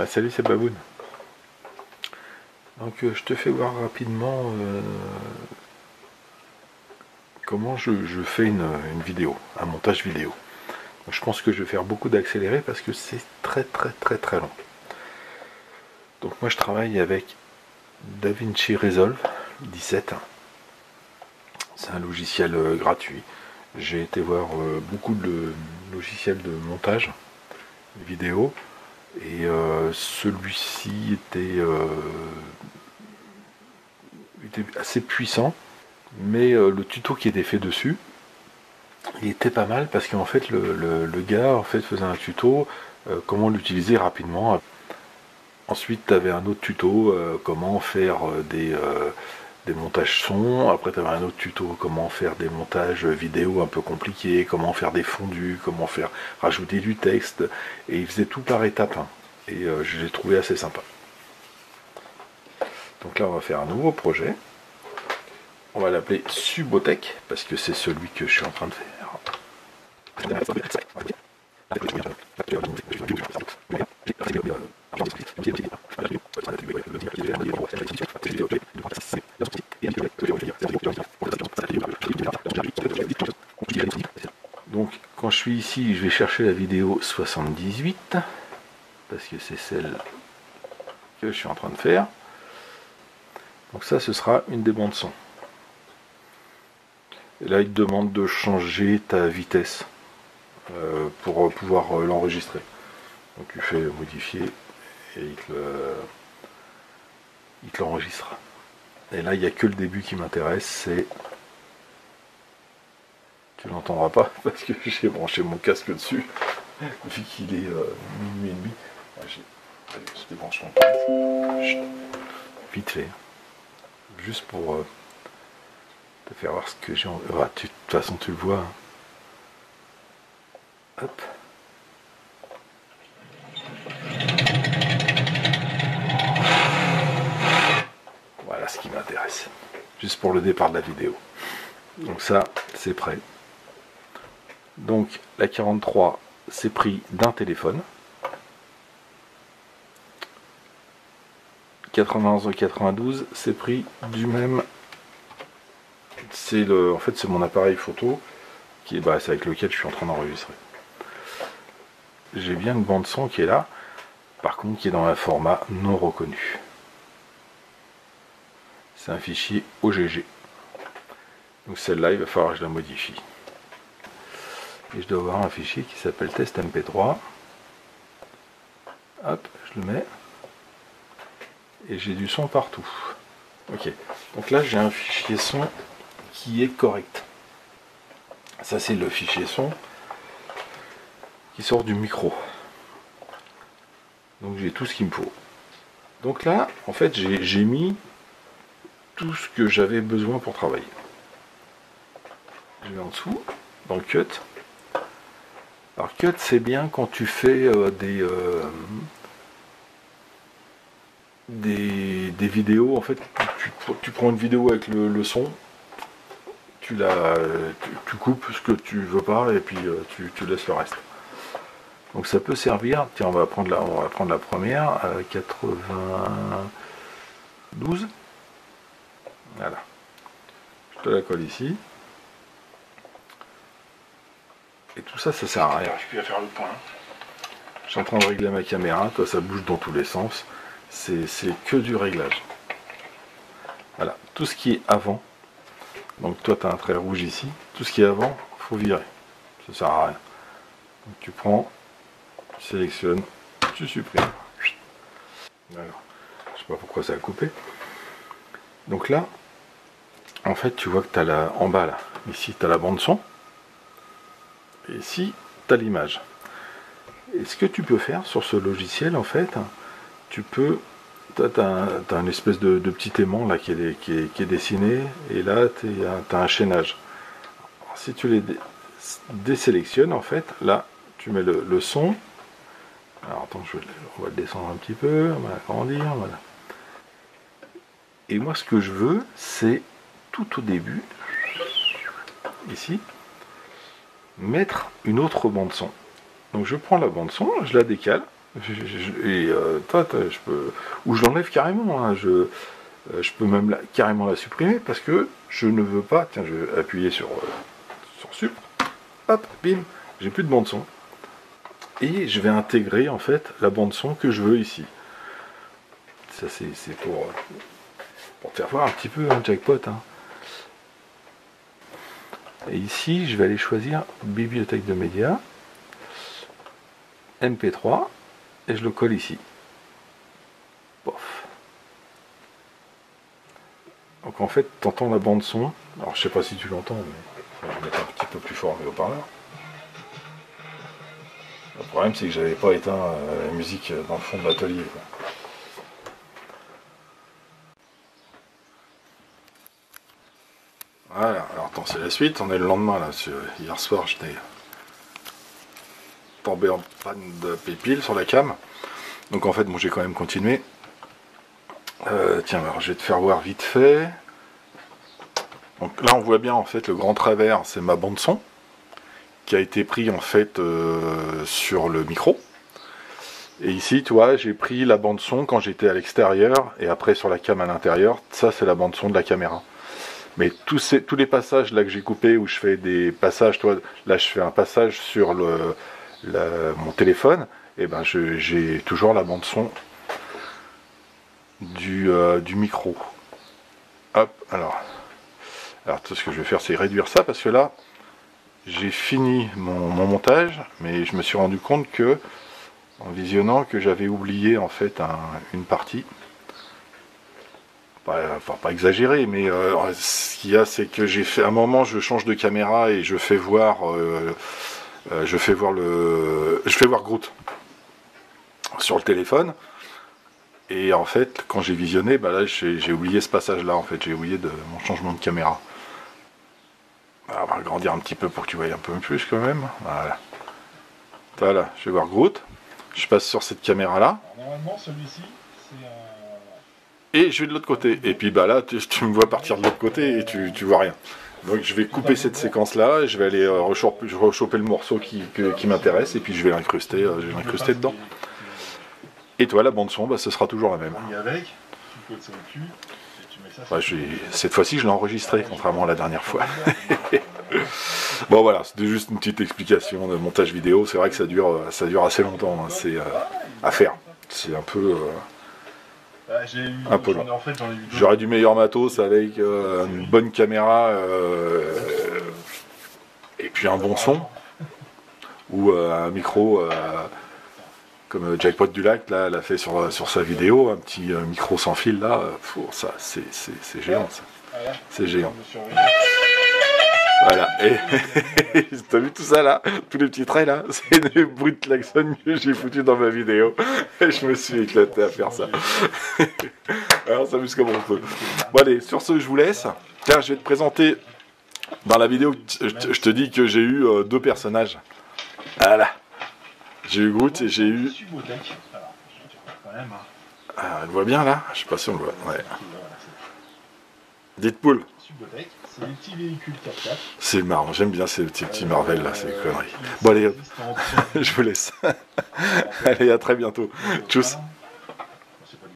Salut, c'est Baboun. Donc je te fais voir rapidement comment je fais une vidéo, un montage vidéo. Donc, je pense que je vais faire beaucoup d'accéléré parce que c'est très long. Donc moi je travaille avec DaVinci Resolve 17. C'est un logiciel gratuit. J'ai été voir beaucoup de logiciels de montage vidéo. Et celui-ci était assez puissant, mais le tuto qui était fait dessus, il était pas mal parce qu'en fait le gars en fait faisait un tuto comment l'utiliser rapidement. Ensuite tu avais un autre tuto comment faire des montages son. Après tu avais un autre tuto comment faire des montages vidéo un peu compliqués, comment faire des fondus, comment faire rajouter du texte, et il faisait tout par étapes, hein. Et je l'ai trouvé assez sympa. Donc là on va faire un nouveau projet. On va l'appeler Subotech parce que c'est celui que je suis en train de faire. Donc quand je suis ici, je vais chercher la vidéo 78 parce que c'est celle que je suis en train de faire. Donc ça, ce sera une des bandes son. Et là, il te demande de changer ta vitesse pour pouvoir l'enregistrer. Donc tu fais modifier et il te l'enregistre. Et là, il n'y a que le début qui m'intéresse, c'est... Tu l'entendras pas parce que j'ai branché mon casque dessus, vu qu'il est minuit et demi. Je débranche mon casque. Vite fait. Juste pour te faire voir ce que j'ai en... de toute façon, tu le vois. Hein. Hop. Voilà ce qui m'intéresse. Juste pour le départ de la vidéo. Donc ça, c'est prêt. Donc la 43, c'est pris d'un téléphone. 91 et 92, c'est pris du même. C'est en fait c'est mon appareil photo qui est c'est avec lequel je suis en train d'enregistrer. J'ai bien une bande son qui est là, par contre qui est dans un format non reconnu. C'est un fichier OGG. Donc celle-là, il va falloir que je la modifie. Et je dois avoir un fichier qui s'appelle test mp3. Hop, je le mets. Et j'ai du son partout. Ok, donc là j'ai un fichier son qui est correct. Ça c'est le fichier son qui sort du micro. Donc j'ai tout ce qu'il me faut. Donc là, en fait, j'ai mis tout ce que j'avais besoin pour travailler. Je vais en dessous, dans le cut. Alors cut, c'est bien quand tu fais des vidéos. En fait, tu prends une vidéo avec le son, tu coupes ce que tu veux pas et puis tu laisses le reste. Donc ça peut servir. Tiens, on va prendre la première, 92. Voilà. Je te la colle ici. Et tout ça, ça sert à rien. Je vais faire le point. Je suis en train de régler ma caméra. Toi, ça bouge dans tous les sens. C'est que du réglage. Voilà. Tout ce qui est avant. Donc toi, tu as un trait rouge ici. Tout ce qui est avant, il faut virer. Ça sert à rien. Donc tu prends, tu sélectionnes, tu supprimes. Alors, je sais pas pourquoi ça a coupé. Donc là, en fait, tu vois que tu as en bas là. Ici, tu as la bande son. Et ici, tu as l'image. Et ce que tu peux faire sur ce logiciel, en fait, tu peux... Tu as une espèce de petit aimant là qui est dessiné, et là, tu as un chaînage. Alors, si tu les désélectionnes, en fait, là, tu mets le son. Alors, attends, on va le descendre un petit peu, on va l'agrandir, voilà. Et moi, ce que je veux, c'est tout au début, ici, mettre une autre bande son. Donc je prends la bande son, je la décale, Et je peux, ou je l'enlève carrément, hein, je peux même carrément la supprimer parce que je ne veux pas. Tiens, je vais appuyer sur sup, hop, bim, j'ai plus de bande son. Et je vais intégrer en fait la bande son que je veux ici. Ça c'est pour te faire voir un petit peu un jackpot. Hein. Et ici, je vais aller choisir bibliothèque de médias, MP3, et je le colle ici. Pof. Donc en fait, tu entends la bande son. Alors je sais pas si tu l'entends, mais je vais mettre un petit peu plus fort le haut-parleur. Le problème, c'est que j'avais pas éteint la musique dans le fond de l'atelier. Voilà, alors attends, c'est la suite, on est le lendemain là. Hier soir, j'étais tombé en panne de pépile sur la cam. Donc en fait, bon, j'ai quand même continué. Tiens, alors je vais te faire voir vite fait. Donc là, on voit bien en fait le grand travers, c'est ma bande son qui a été pris en fait sur le micro. Et ici, tu vois, j'ai pris la bande son quand j'étais à l'extérieur et après sur la cam à l'intérieur. Ça, c'est la bande son de la caméra. Mais tous les passages là que j'ai coupés où je fais des passages, toi, là je fais un passage sur mon téléphone, et ben j'ai toujours la bande son du micro. Hop, alors tout ce que je vais faire, c'est réduire ça parce que là j'ai fini mon montage, mais je me suis rendu compte que en visionnant que j'avais oublié en fait une partie. Enfin, pas exagéré, mais ce qu'il y a, c'est que j'ai fait un moment, je change de caméra et je fais voir Groot sur le téléphone. Et en fait, quand j'ai visionné, bah là, j'ai oublié ce passage-là. En fait, j'ai oublié mon changement de caméra. Alors, on va agrandir un petit peu pour que tu voyes un peu plus quand même. Voilà. Voilà, je vais voir Groot. Je passe sur cette caméra-là. Normalement, celui-ci, c'est un... Et je vais de l'autre côté. Et puis bah là, tu me vois partir de l'autre côté et tu vois rien. Donc je vais couper cette séquence-là, et je vais aller rechoper le morceau qui m'intéresse, et puis je vais l'incruster dedans. Et toi, la bande-son, bah, ce sera toujours la même. Avec, tu codes ça au cul, et tu mets ça bah, cette fois-ci, je l'ai enregistré, contrairement à la dernière fois. Bon voilà, c'était juste une petite explication de montage vidéo. C'est vrai que ça dure assez longtemps, hein. C'est à faire. C'est un peu... un peu long. J'aurais du meilleur matos avec une bonne caméra et puis un bon son ou un micro comme Jackpot du Lac là l'a fait sur sa vidéo, un petit micro sans fil là, ça c'est géant ça. C'est géant. Voilà, et t'as vu tout ça là, tous les petits traits là, c'est des bruits de klaxon que j'ai foutu dans ma vidéo, et je me suis éclaté à faire ça. Alors on s'amuse comme on peut. Bon allez, sur ce je vous laisse. Tiens, je vais te présenter, dans la vidéo, je te dis que j'ai eu deux personnages. Voilà. J'ai eu Groot et j'ai eu... Ah, elle voit bien là? Je sais pas si on le voit. Ouais. Deadpool. C'est des petits véhicules 4x4. C'est marrant, j'aime bien ces petits Marvel là, ces conneries. Bon allez hop, je vous laisse. Allez, à très bientôt. Tchuss.